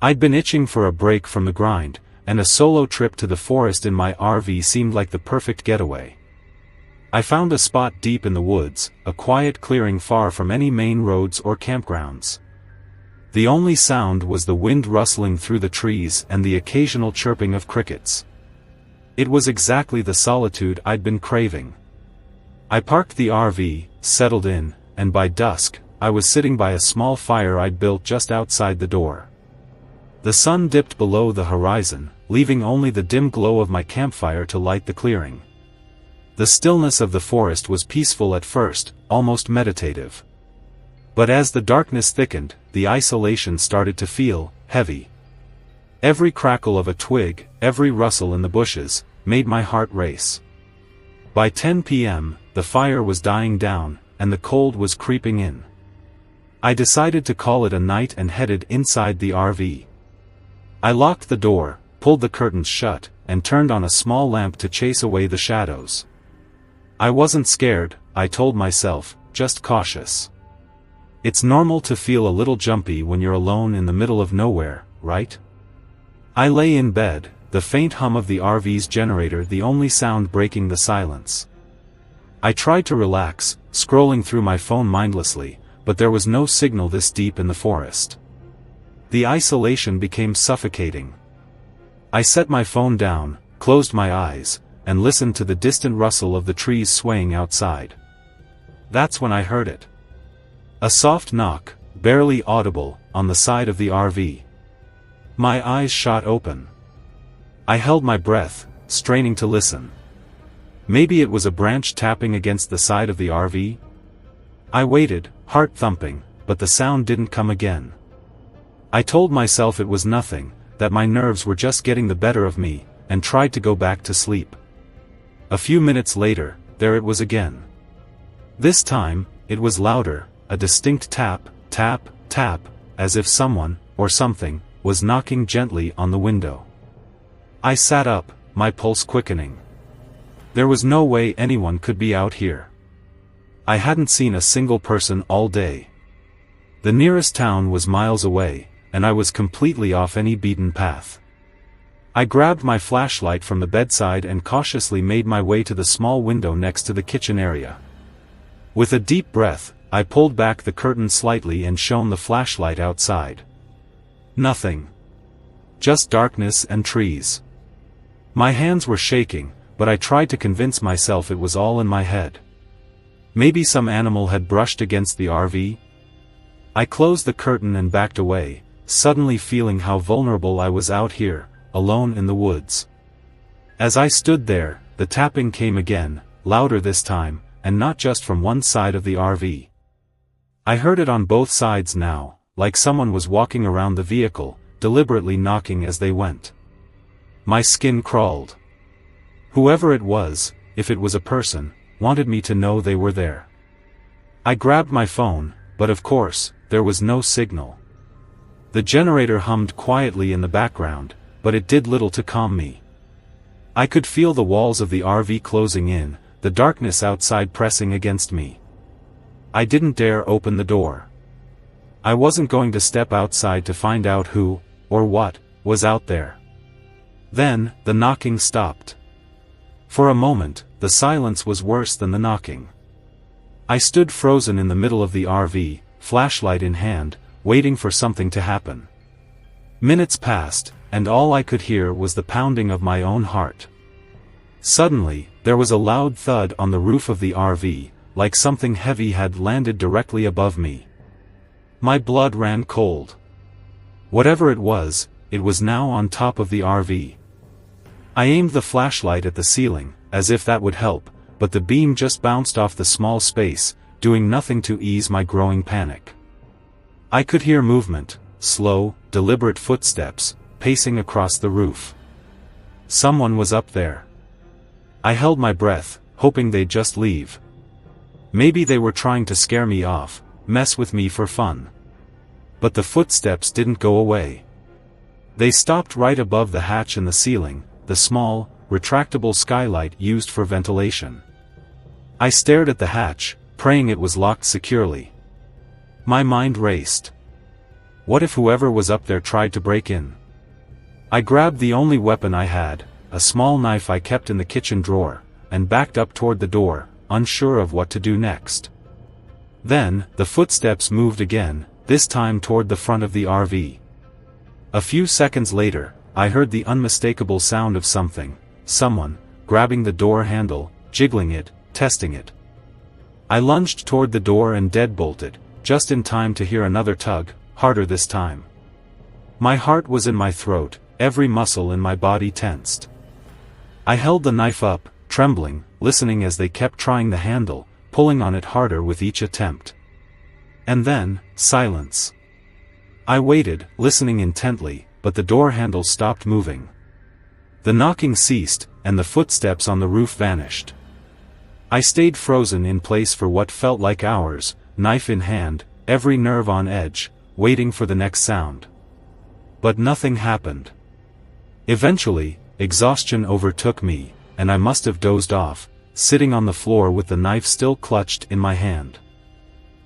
I'd been itching for a break from the grind, and a solo trip to the forest in my RV seemed like the perfect getaway. I found a spot deep in the woods, a quiet clearing far from any main roads or campgrounds. The only sound was the wind rustling through the trees and the occasional chirping of crickets. It was exactly the solitude I'd been craving. I parked the RV, settled in, and by dusk, I was sitting by a small fire I'd built just outside the door. The sun dipped below the horizon, leaving only the dim glow of my campfire to light the clearing. The stillness of the forest was peaceful at first, almost meditative. But as the darkness thickened, the isolation started to feel heavy. Every crackle of a twig, every rustle in the bushes, made my heart race. By 10 p.m., the fire was dying down, and the cold was creeping in. I decided to call it a night and headed inside the RV. I locked the door, pulled the curtains shut, and turned on a small lamp to chase away the shadows. I wasn't scared, I told myself, just cautious. It's normal to feel a little jumpy when you're alone in the middle of nowhere, right? I lay in bed, the faint hum of the RV's generator the only sound breaking the silence. I tried to relax, scrolling through my phone mindlessly, but there was no signal this deep in the forest. The isolation became suffocating. I set my phone down, closed my eyes, and listened to the distant rustle of the trees swaying outside. That's when I heard it. A soft knock, barely audible, on the side of the RV. My eyes shot open. I held my breath, straining to listen. Maybe it was a branch tapping against the side of the RV? I waited, heart thumping, but the sound didn't come again. I told myself it was nothing, that my nerves were just getting the better of me, and tried to go back to sleep. A few minutes later, there it was again. This time, it was louder, a distinct tap, tap, tap, as if someone, or something, was knocking gently on the window. I sat up, my pulse quickening. There was no way anyone could be out here. I hadn't seen a single person all day. The nearest town was miles away, and I was completely off any beaten path. I grabbed my flashlight from the bedside and cautiously made my way to the small window next to the kitchen area. With a deep breath, I pulled back the curtain slightly and shone the flashlight outside. Nothing. Just darkness and trees. My hands were shaking, but I tried to convince myself it was all in my head. Maybe some animal had brushed against the RV? I closed the curtain and backed away, suddenly feeling how vulnerable I was out here, alone in the woods. As I stood there, the tapping came again, louder this time, and not just from one side of the RV. I heard it on both sides now, like someone was walking around the vehicle, deliberately knocking as they went. My skin crawled. Whoever it was, if it was a person, wanted me to know they were there. I grabbed my phone, but of course, there was no signal. The generator hummed quietly in the background, but it did little to calm me. I could feel the walls of the RV closing in, the darkness outside pressing against me. I didn't dare open the door. I wasn't going to step outside to find out who, or what, was out there. Then, the knocking stopped. For a moment, the silence was worse than the knocking. I stood frozen in the middle of the RV, flashlight in hand, waiting for something to happen. Minutes passed, and all I could hear was the pounding of my own heart. Suddenly, there was a loud thud on the roof of the RV, like something heavy had landed directly above me. My blood ran cold. Whatever it was now on top of the RV. I aimed the flashlight at the ceiling, as if that would help, but the beam just bounced off the small space, doing nothing to ease my growing panic. I could hear movement, slow, deliberate footsteps, pacing across the roof. Someone was up there. I held my breath, hoping they'd just leave. Maybe they were trying to scare me off, mess with me for fun. But the footsteps didn't go away. They stopped right above the hatch in the ceiling, the small, retractable skylight used for ventilation. I stared at the hatch, praying it was locked securely. My mind raced. What if whoever was up there tried to break in? I grabbed the only weapon I had, a small knife I kept in the kitchen drawer, and backed up toward the door, unsure of what to do next. Then, the footsteps moved again, this time toward the front of the RV. A few seconds later, I heard the unmistakable sound of someone, grabbing the door handle, jiggling it, testing it. I lunged toward the door and deadbolted, just in time to hear another tug, harder this time. My heart was in my throat, every muscle in my body tensed. I held the knife up, trembling, listening as they kept trying the handle, pulling on it harder with each attempt. And then, silence. I waited, listening intently, but the door handle stopped moving. The knocking ceased, and the footsteps on the roof vanished. I stayed frozen in place for what felt like hours, knife in hand, every nerve on edge, waiting for the next sound. But nothing happened. Eventually, exhaustion overtook me, and I must have dozed off, sitting on the floor with the knife still clutched in my hand.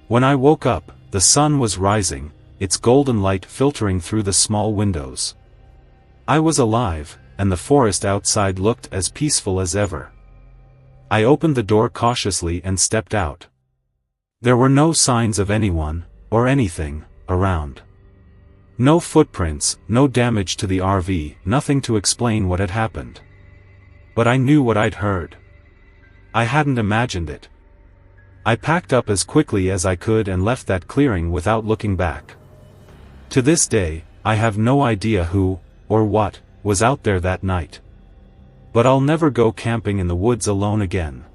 When I woke up, the sun was rising, its golden light filtering through the small windows. I was alive, and the forest outside looked as peaceful as ever. I opened the door cautiously and stepped out. There were no signs of anyone, or anything, around. No footprints, no damage to the RV, nothing to explain what had happened. But I knew what I'd heard. I hadn't imagined it. I packed up as quickly as I could and left that clearing without looking back. To this day, I have no idea who, or what, was out there that night. But I'll never go camping in the woods alone again.